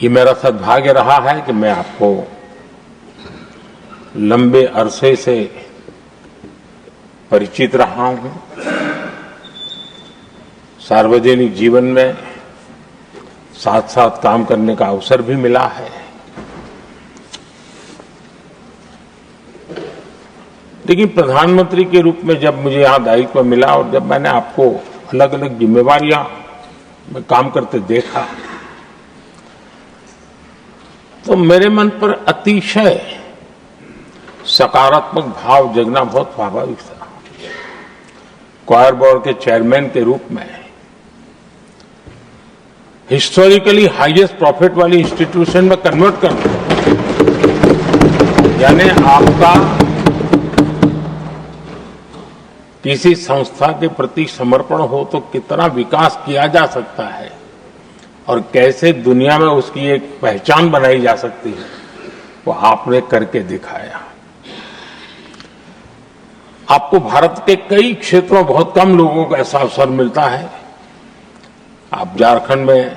ये मेरा सद्भाग्य रहा है कि मैं आपको लंबे अरसे से परिचित रहा हूं। सार्वजनिक जीवन में साथ साथ काम करने का अवसर भी मिला है। लेकिन प्रधानमंत्री के रूप में जब मुझे यहां दायित्व मिला और जब मैंने आपको अलग अलग जिम्मेवारियां में काम करते देखा, तो मेरे मन पर अतिशय सकारात्मक भाव जगना बहुत स्वाभाविक था। क्वायर बोर्ड के चेयरमैन के रूप में हिस्टोरिकली हाईएस्ट प्रॉफिट वाली इंस्टीट्यूशन में कन्वर्ट करना, यानी आपका किसी संस्था के प्रति समर्पण हो तो कितना विकास किया जा सकता है और कैसे दुनिया में उसकी एक पहचान बनाई जा सकती है, वो आपने करके दिखाया। आपको भारत के कई क्षेत्रों बहुत कम लोगों को ऐसा अवसर मिलता है। आप झारखंड में,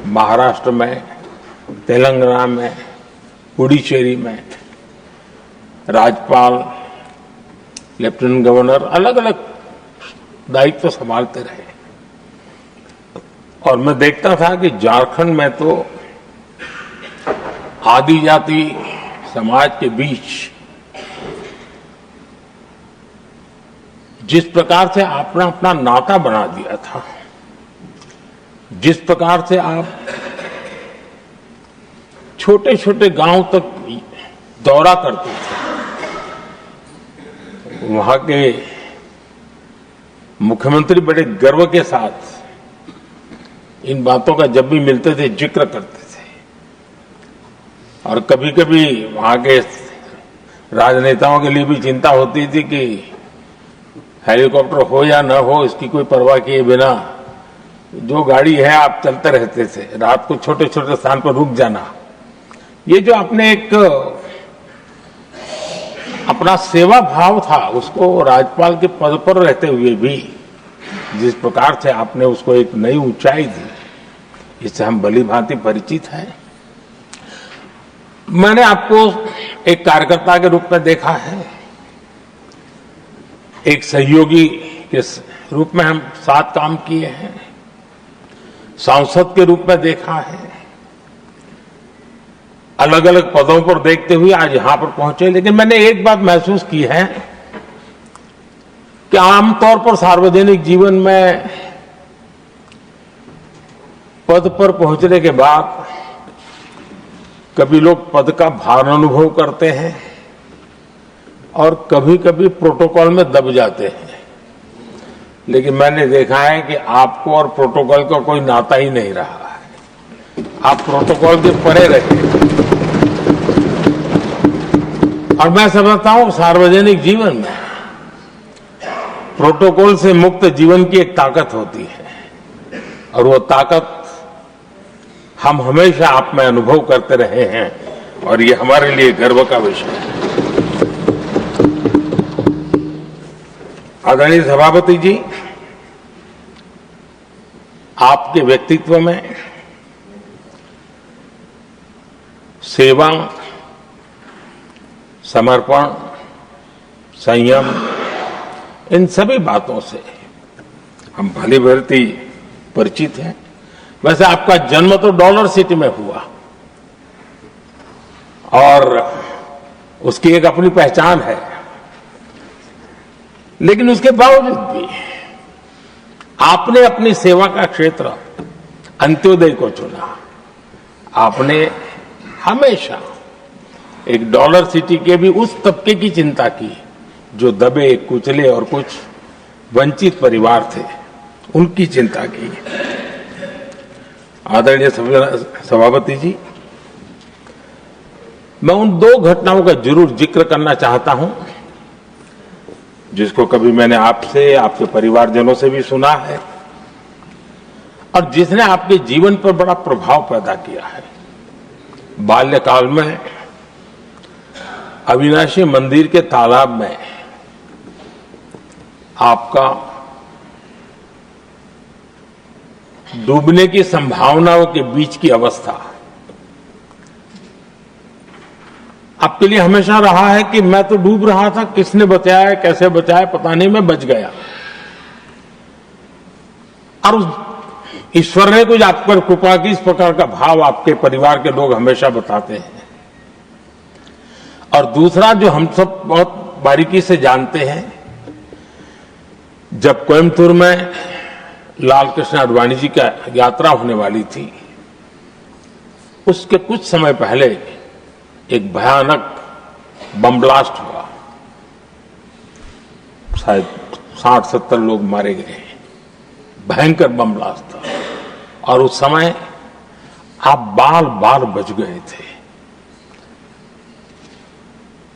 महाराष्ट्र में, तेलंगाना में, पुडुचेरी में राज्यपाल, लेफ्टिनेंट गवर्नर अलग अलग दायित्व संभालते रहे। और मैं देखता था कि झारखंड में तो आदिजाति समाज के बीच जिस प्रकार से आपने अपना नाता बना दिया था, जिस प्रकार से आप छोटे छोटे गांव तक दौरा करते थे, वहां के मुख्यमंत्री बड़े गर्व के साथ इन बातों का जब भी मिलते थे जिक्र करते थे। और कभी कभी वहां के राजनेताओं के लिए भी चिंता होती थी कि हेलीकॉप्टर हो या न हो, इसकी कोई परवाह किए बिना जो गाड़ी है आप चलते रहते थे। रात को छोटे छोटे स्थान पर रुक जाना, ये जो आपने एक अपना सेवा भाव था, उसको राज्यपाल के पद पर रहते हुए भी जिस प्रकार से आपने उसको एक नई ऊंचाई दी, इससे हम भली भांति परिचित हैं। मैंने आपको एक कार्यकर्ता के रूप में देखा है, एक सहयोगी के रूप में हम साथ काम किए हैं, सांसद के रूप में देखा है, अलग अलग पदों पर देखते हुए आज यहां पर पहुंचे। लेकिन मैंने एक बात महसूस की है कि आमतौर पर सार्वजनिक जीवन में पद पर पहुंचने के बाद कभी लोग पद का भार अनुभव करते हैं और कभी कभी प्रोटोकॉल में दब जाते हैं। लेकिन मैंने देखा है कि आपको और प्रोटोकॉल का कोई नाता ही नहीं रहा है। आप प्रोटोकॉल के परे रहे। और मैं समझता हूं सार्वजनिक जीवन में प्रोटोकॉल से मुक्त जीवन की एक ताकत होती है और वो ताकत हम हमेशा आप में अनुभव करते रहे हैं और ये हमारे लिए गर्व का विषय है। आदरणीय सभापति जी, आपके व्यक्तित्व में सेवा, समर्पण, संयम, इन सभी बातों से हम भली भांति परिचित हैं। वैसे आपका जन्म तो डॉलर सिटी में हुआ और उसकी एक अपनी पहचान है, लेकिन उसके बावजूद भी आपने अपनी सेवा का क्षेत्र अंत्योदय को चुना। आपने हमेशा एक डॉलर सिटी के भी उस तबके की चिंता की जो दबे, कुचले और कुछ वंचित परिवार थे, उनकी चिंता की। आदरणीय सभापति जी, मैं उन दो घटनाओं का जरूर जिक्र करना चाहता हूं जिसको कभी मैंने आपसे, आपके परिवारजनों से भी सुना है और जिसने आपके जीवन पर बड़ा प्रभाव पैदा किया है। बाल्यकाल में अविनाशी मंदिर के तालाब में आपका डूबने की संभावनाओं के बीच की अवस्था आपके लिए हमेशा रहा है कि मैं तो डूब रहा था, किसने बचाया, कैसे बचाया पता नहीं, मैं बच गया। और उस ईश्वर ने कुछ आप पर कृपा की, इस प्रकार का भाव आपके परिवार के लोग हमेशा बताते हैं। और दूसरा जो हम सब बहुत बारीकी से जानते हैं, जब कोयम्बतूर में लाल कृष्ण आडवाणी जी का यात्रा होने वाली थी, उसके कुछ समय पहले एक भयानक बम ब्लास्ट हुआ, शायद 60-70 लोग मारे गए। भयंकर बम ब्लास्ट था और उस समय आप बाल बाल बच गए थे।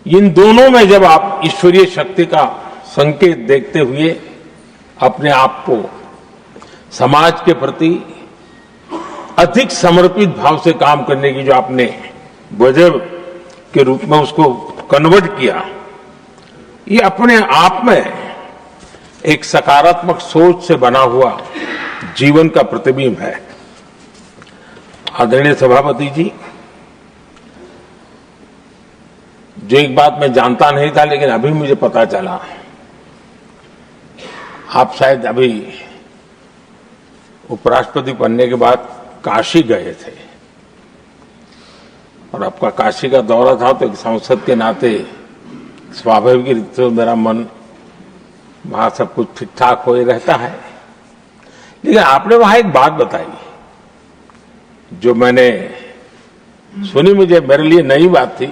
इन दोनों में जब आप ईश्वरीय शक्ति का संकेत देखते हुए अपने आप को समाज के प्रति अधिक समर्पित भाव से काम करने की जो आपने वजह के रूप में उसको कन्वर्ट किया, ये अपने आप में एक सकारात्मक सोच से बना हुआ जीवन का प्रतिबिंब है। आदरणीय सभापति जी, जो एक बात मैं जानता नहीं था लेकिन अभी मुझे पता चला, आप शायद अभी उपराष्ट्रपति बनने के बाद काशी गए थे और आपका काशी का दौरा था, तो एक सांसद के नाते स्वाभाविक रूप से मेरा मन वहां सब कुछ ठीक ठाक हो ही रहता है। लेकिन आपने वहां एक बात बताई जो मैंने सुनी, मुझे मेरे लिए नई बात थी।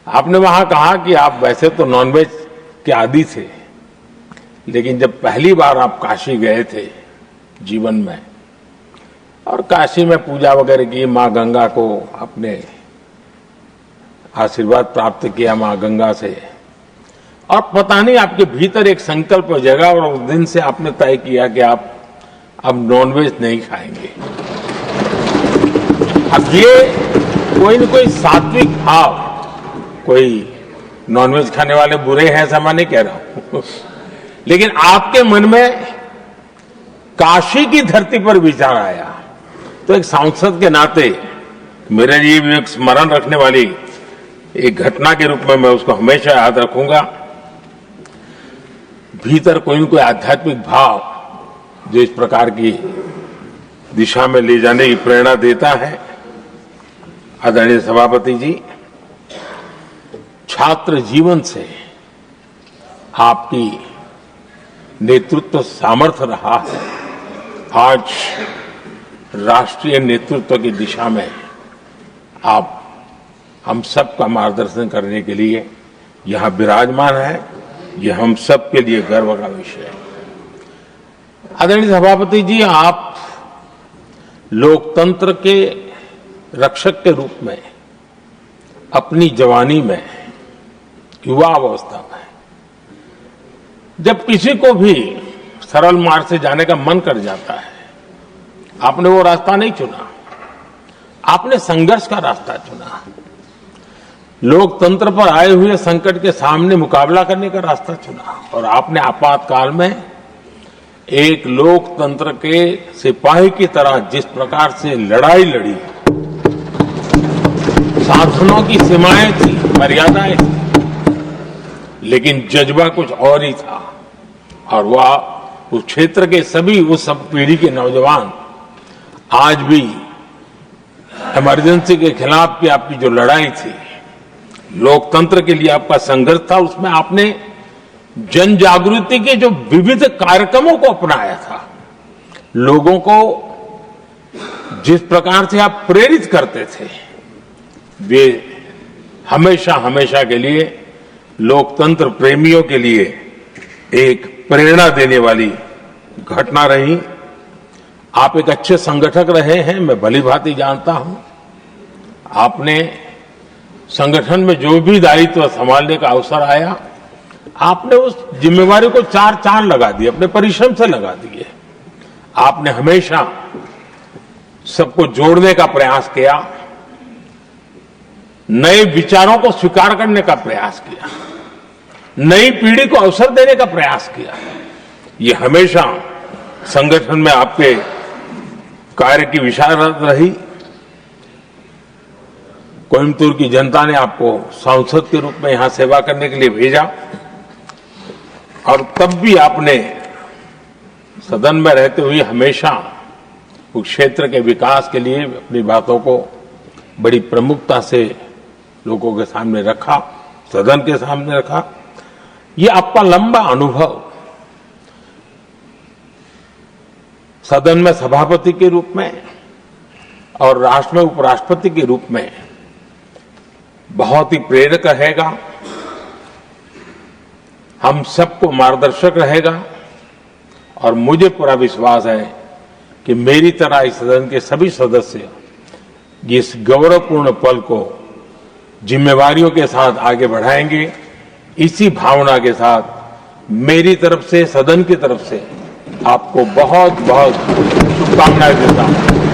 आपने वहां कहा कि आप वैसे तो नॉनवेज के आदी थे, लेकिन जब पहली बार आप काशी गए थे जीवन में और काशी में पूजा वगैरह की, मां गंगा को अपने आशीर्वाद प्राप्त किया मां गंगा से, और पता नहीं आपके भीतर एक संकल्प जगा और उस दिन से आपने तय किया कि आप अब नॉनवेज नहीं खाएंगे। अब ये कोई न कोई सात्विक भाव, कोई नॉनवेज खाने वाले बुरे हैं ऐसा मैं नहीं कह रहा हूं, लेकिन आपके मन में काशी की धरती पर विचार आया, तो एक सांसद के नाते मेरे लिए भी एक स्मरण रखने वाली एक घटना के रूप में मैं उसको हमेशा याद रखूंगा। भीतर कोई न कोई आध्यात्मिक भाव जो इस प्रकार की दिशा में ले जाने की प्रेरणा देता है। आदरणीय सभापति जी, छात्र जीवन से आपकी नेतृत्व सामर्थ्य रहा है। आज राष्ट्रीय नेतृत्व की दिशा में आप हम सब का मार्गदर्शन करने के लिए यहां विराजमान है, यह हम सब के लिए गर्व का विषय है। आदरणीय सभापति जी, आप लोकतंत्र के रक्षक के रूप में अपनी जवानी में, युवा अवस्था में, जब किसी को भी सरल मार्ग से जाने का मन कर जाता है, आपने वो रास्ता नहीं चुना, आपने संघर्ष का रास्ता चुना। लोकतंत्र पर आए हुए संकट के सामने मुकाबला करने का रास्ता चुना और आपने आपातकाल में एक लोकतंत्र के सिपाही की तरह जिस प्रकार से लड़ाई लड़ी, साधनों की सीमाएं थी, मर्यादाएं थी, लेकिन जज्बा कुछ और ही था। और वह उस क्षेत्र के सभी, उस सब पीढ़ी के नौजवान आज भी इमरजेंसी के खिलाफ की आपकी जो लड़ाई थी, लोकतंत्र के लिए आपका संघर्ष था, उसमें आपने जन जागृति के जो विविध कार्यक्रमों को अपनाया था, लोगों को जिस प्रकार से आप प्रेरित करते थे, वे हमेशा हमेशा के लिए लोकतंत्र प्रेमियों के लिए एक प्रेरणा देने वाली घटना रही। आप एक अच्छे संगठक रहे हैं, मैं भली भांति जानता हूं। आपने संगठन में जो भी दायित्व संभालने का अवसर आया, आपने उस जिम्मेवारी को चार चांद लगा दिए, अपने परिश्रम से लगा दिए। आपने हमेशा सबको जोड़ने का प्रयास किया, नए विचारों को स्वीकार करने का प्रयास किया, नई पीढ़ी को अवसर देने का प्रयास किया। ये हमेशा संगठन में आपके कार्य की विशारत रही। कोयम्बतूर की जनता ने आपको सांसद के रूप में यहां सेवा करने के लिए भेजा और तब भी आपने सदन में रहते हुए हमेशा उस क्षेत्र के विकास के लिए अपनी बातों को बड़ी प्रमुखता से लोगों के सामने रखा, सदन के सामने रखा। ये आपका लंबा अनुभव सदन में सभापति के रूप में और राष्ट्र में उपराष्ट्रपति के रूप में बहुत ही प्रेरक रहेगा, हम सबको मार्गदर्शक रहेगा और मुझे पूरा विश्वास है कि मेरी तरह इस सदन के सभी सदस्य इस गौरवपूर्ण पल को जिम्मेवारियों के साथ आगे बढ़ाएंगे। इसी भावना के साथ मेरी तरफ से, सदन की तरफ से आपको बहुत बहुत शुभकामनाएं देता हूं।